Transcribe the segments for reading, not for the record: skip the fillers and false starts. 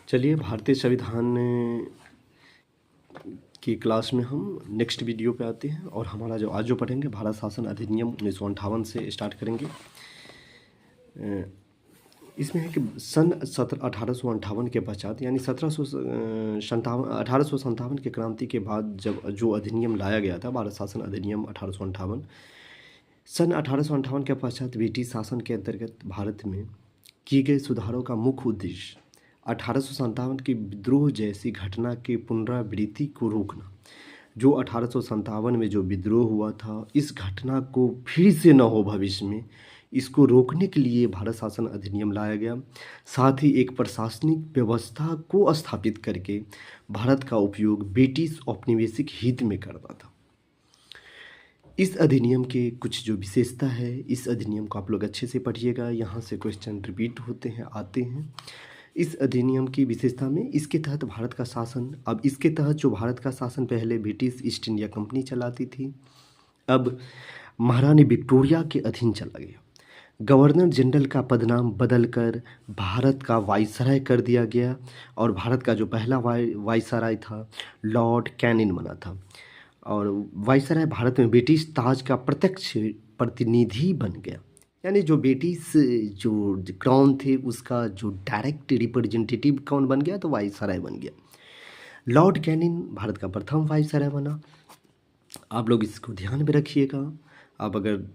चलिए भारतीय संविधान की क्लास में हम नेक्स्ट वीडियो पे आते हैं और हमारा जो आज जो पढ़ेंगे भारत शासन अधिनियम 1958 से स्टार्ट करेंगे। इसमें है कि सन 1858 के पश्चात यानी 1857 के क्रांति के बाद जब जो अधिनियम लाया गया था भारत शासन अधिनियम 1858 सन 1858 के पश्चात ब्रिटिश शासन के अंतर्गत भारत में किए गए सुधारों का मुख्य उद्देश्य 1857 के विद्रोह जैसी घटना के पुनरावृत्ति को रोकना। जो 1857 में जो विद्रोह हुआ था, इस घटना को फिर से न हो भविष्य में, इसको रोकने के लिए भारत शासन अधिनियम लाया गया। साथ ही एक प्रशासनिक व्यवस्था को स्थापित करके भारत का उपयोग ब्रिटिश औपनिवेशिक हित में करता था। इस अधिनियम के कुछ जो विशेषता है, इस अधिनियम को आप लोग अच्छे से पढ़िएगा, यहाँ से क्वेश्चन रिपीट होते हैं, आते हैं। इस अधिनियम की विशेषता में इसके तहत भारत का शासन, अब इसके तहत जो भारत का शासन पहले ब्रिटिश ईस्ट इंडिया कंपनी चलाती थी, अब महारानी विक्टोरिया के अधीन चला गया। गवर्नर जनरल का पदनाम बदलकर भारत का वायसराय कर दिया गया और भारत का जो पहला वायसराय था लॉर्ड कैनिंग बना था और वायसराय भारत में ब्रिटिश ताज का प्रत्यक्ष प्रतिनिधि बन गया। यानी जो ब्रिटिश जो क्राउन थे उसका जो डायरेक्ट रिप्रेजेंटेटिव कौन बन गया, तो वायसराय बन गया। लॉर्ड कैनिंग भारत का प्रथम वायसराय बना। आप लोग इसको ध्यान में रखिएगा। आप अगर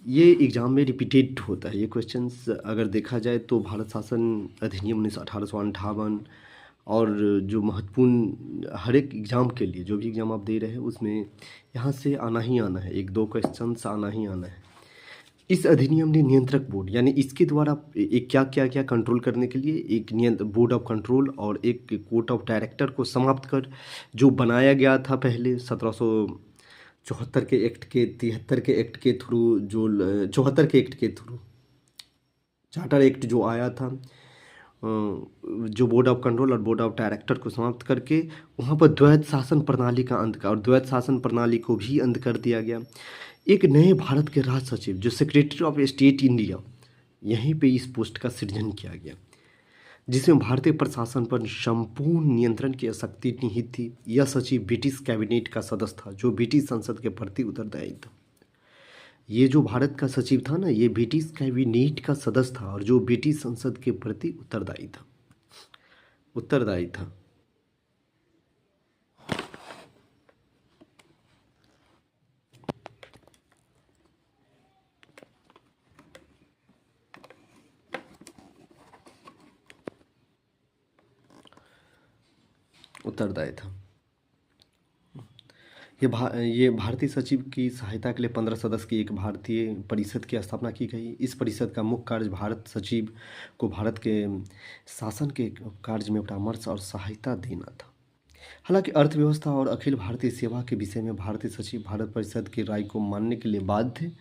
ये एग्ज़ाम में रिपीटेड होता है ये क्वेश्चंस, अगर देखा जाए तो भारत शासन अधिनियम 1858 और जो महत्वपूर्ण हर एक एग्ज़ाम के लिए जो भी एग्ज़ाम आप दे रहे हैं उसमें यहाँ से आना ही आना है, एक दो क्वेश्चंस आना ही आना है। इस अधिनियम ने नियंत्रक बोर्ड यानी इसके द्वारा एक क्या कंट्रोल करने के लिए एक बोर्ड ऑफ कंट्रोल और एक कोर्ट ऑफ डायरेक्टर को समाप्त कर जो बनाया गया था पहले 1774 के एक्ट के 73 के एक्ट के थ्रू, जो 74 के एक्ट के थ्रू चार्टर एक्ट जो आया था, जो बोर्ड ऑफ कंट्रोल और बोर्ड ऑफ डायरेक्टर को समाप्त करके वहाँ पर द्वैध शासन प्रणाली का अंत का और द्वैध शासन प्रणाली को भी अंत कर दिया गया। एक नए भारत के राज सचिव जो सेक्रेटरी ऑफ स्टेट इंडिया, यहीं पे इस पोस्ट का सृजन किया गया, जिसमें भारतीय प्रशासन पर संपूर्ण नियंत्रण की शक्ति निहित थी। यह सचिव ब्रिटिश कैबिनेट का सदस्य था जो ब्रिटिश संसद के प्रति उत्तरदायी था। ये जो भारत का सचिव था ना, ये ब्रिटिश कैबिनेट का सदस्य था और जो ब्रिटिश संसद के प्रति उत्तरदायी था। उत्तरदायी था। ये भारतीय सचिव की सहायता के लिए 15 सदस्य की एक भारतीय परिषद की स्थापना की गई। इस परिषद का मुख्य कार्य भारत सचिव को भारत के शासन के कार्य में परामर्श और सहायता देना था। हालांकि अर्थव्यवस्था और अखिल भारतीय सेवा के विषय में भारतीय सचिव भारत परिषद की राय को मानने के लिए बाध्य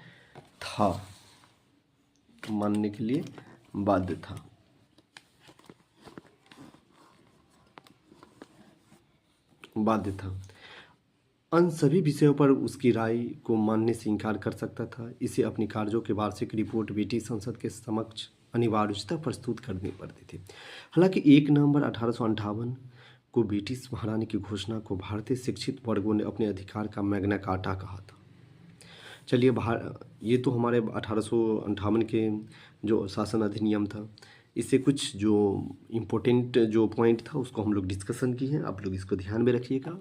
था। अन्य सभी विषयों पर उसकी राय को मानने से इनकार कर सकता था। इसे अपनी कार्यों की वार्षिक रिपोर्ट ब्रिटिश संसद के समक्ष अनिवार्यता प्रस्तुत करनी पड़ती थी। हालांकि 1 नवंबर 1858 को ब्रिटिश महारानी की घोषणा को भारतीय शिक्षित वर्गों ने अपने अधिकार का मैग्ना कार्टा कहा था। चलिए, ये तो हमारे 1858 के जो शासन अधिनियम था, इससे कुछ जो इम्पोर्टेंट जो पॉइंट था उसको हम लोग डिस्कशन किए हैं। आप लोग इसको ध्यान में रखिएगा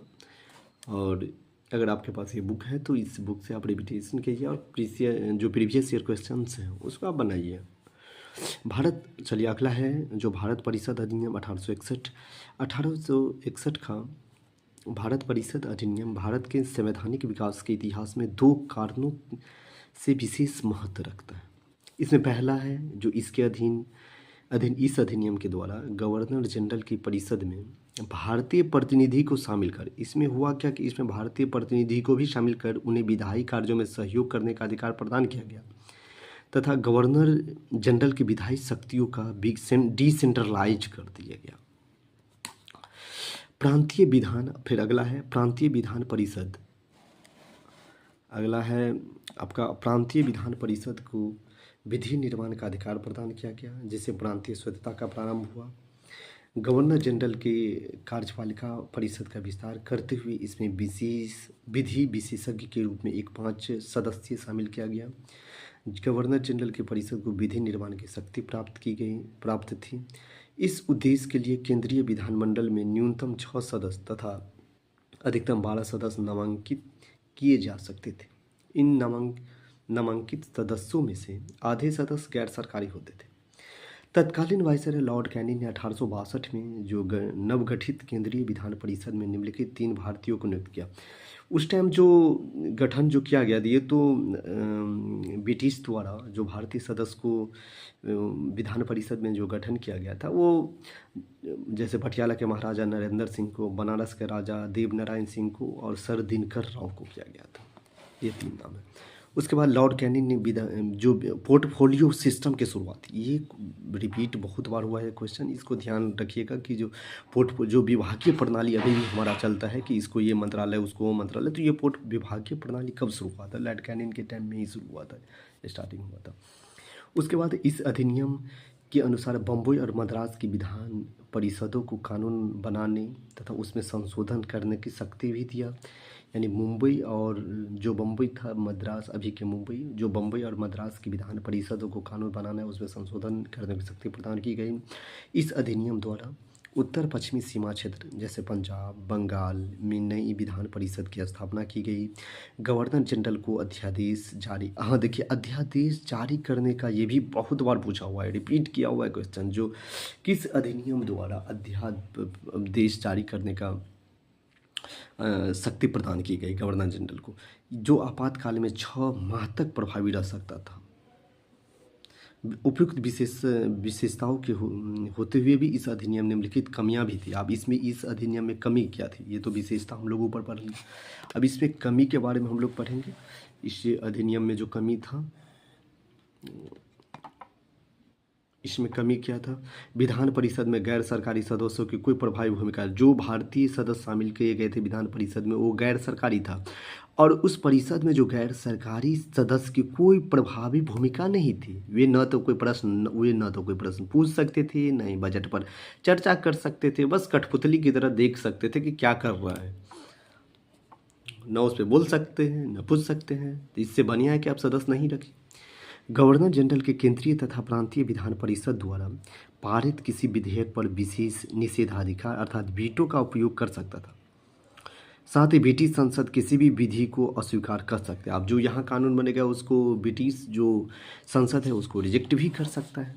और अगर आपके पास ये बुक है तो इस बुक से आप रिपीटेशन कीजिए और जो प्रीवियस ईयर क्वेश्चंस हैं उसको आप बनाइए। चलिए अगला है जो भारत परिषद अधिनियम 1861 का भारत परिषद अधिनियम भारत के संवैधानिक विकास के इतिहास में 2 कारणों से विशेष महत्व रखता है। इसमें पहला है जो इसके इस अधिनियम के द्वारा गवर्नर जनरल की परिषद में भारतीय प्रतिनिधि को शामिल कर, इसमें हुआ क्या कि इसमें भारतीय प्रतिनिधि को भी शामिल कर उन्हें विधायी कार्यों में सहयोग करने का अधिकार प्रदान किया गया तथा गवर्नर जनरल की विधायी शक्तियों का डिसेंट्रलाइज कर दिया गया। प्रांतीय विधान, फिर अगला है प्रांतीय विधान परिषद। अगला है आपका प्रांतीय विधान परिषद को विधि निर्माण का अधिकार प्रदान किया गया, जिससे प्रांतीय स्वतंत्रता का प्रारंभ हुआ। गवर्नर जनरल के कार्यपालिका परिषद का विस्तार करते हुए इसमें विशेष विधि विशेषज्ञ के रूप में एक 5 सदस्य शामिल किया गया। गवर्नर जनरल के परिषद को विधि निर्माण की शक्ति प्राप्त थी। इस उद्देश्य के लिए केंद्रीय विधानमंडल में न्यूनतम 6 सदस्य तथा अधिकतम 12 सदस्य नामांकित किए जा सकते थे। इन नामांकित सदस्यों में से आधे सदस्य गैर सरकारी होते थे। तत्कालीन वायसराय लॉर्ड कैनिंग ने 1862 में जो नवगठित केंद्रीय विधान परिषद में निम्नलिखित 3 भारतीयों को नियुक्त किया। उस टाइम जो गठन जो किया गया ये तो ब्रिटिश द्वारा जो भारतीय सदस्य को विधान परिषद में जो गठन किया गया था वो जैसे पटियाला के महाराजा नरेंद्र सिंह को, बनारस के राजा देवनारायण सिंह को और सर दिनकर राव को किया गया था। ये 3 नाम है। उसके बाद लॉर्ड कैनिंग ने जो पोर्टफोलियो सिस्टम की शुरुआत, ये रिपीट बहुत बार हुआ है क्वेश्चन, इसको ध्यान रखिएगा कि जो विभागीय प्रणाली अभी भी हमारा चलता है कि इसको ये मंत्रालय उसको वो मंत्रालय, तो ये विभागीय प्रणाली कब शुरू हुआ था? लॉर्ड कैनिंग के टाइम में ही शुरू हुआ था, स्टार्टिंग हुआ था। उसके बाद इस अधिनियम के अनुसार बम्बई और मद्रास की विधान परिषदों को कानून बनाने तथा उसमें संशोधन करने की शक्ति भी दिया। यानी मुंबई और जो बम्बई था, मद्रास अभी के मुंबई, जो बम्बई और मद्रास की विधान परिषदों को कानून बनाना है उसमें संशोधन करने की शक्ति प्रदान की गई। इस अधिनियम द्वारा उत्तर पश्चिमी सीमा क्षेत्र जैसे पंजाब, बंगाल में नई विधान परिषद की स्थापना की गई। गवर्नर जनरल को अध्यादेश जारी, हाँ देखिए, अध्यादेश जारी करने का ये भी बहुत बार पूछा हुआ है, रिपीट किया हुआ है क्वेश्चन, जो किस अधिनियम द्वारा अध्यादेश जारी करने का शक्ति प्रदान की गई गवर्नर जनरल को, जो आपातकाल में 6 माह तक प्रभावी रह सकता था। उपयुक्त विशेषताओं के होते हुए भी इस अधिनियम में निम्नलिखित कमियां भी थी। अब इसमें इस अधिनियम में कमी क्या थी? ये तो विशेषता हम लोग ऊपर पढ़ ली, अब इसमें कमी के बारे में हम लोग पढ़ेंगे। इस अधिनियम में जो कमी था, इसमें कमी क्या था? विधान परिषद में गैर सरकारी सदस्यों की कोई प्रभावी भूमिका, जो भारतीय सदस्य शामिल किए गए थे विधान परिषद में वो गैर सरकारी था, और उस परिषद में जो गैर सरकारी सदस्य की कोई प्रभावी भूमिका नहीं थी। वे न तो कोई प्रश्न पूछ सकते थे, न ही बजट पर चर्चा कर सकते थे, बस कठपुतली की तरह देख सकते थे कि क्या कर रहा है, न उस पर बोल सकते हैं न पूछ सकते हैं। तो इससे बढ़िया है कि आप सदस्य नहीं रखें। गवर्नर जनरल के केंद्रीय तथा प्रांतीय विधान परिषद द्वारा पारित किसी विधेयक पर विशेष निषेधाधिकार अर्थात वीटो का उपयोग कर सकता था। साथ ही ब्रिटिश संसद किसी भी विधि को अस्वीकार कर सकते हैं। अब जो यहाँ कानून बनेगा उसको ब्रिटिश जो संसद है उसको रिजेक्ट भी कर सकता है।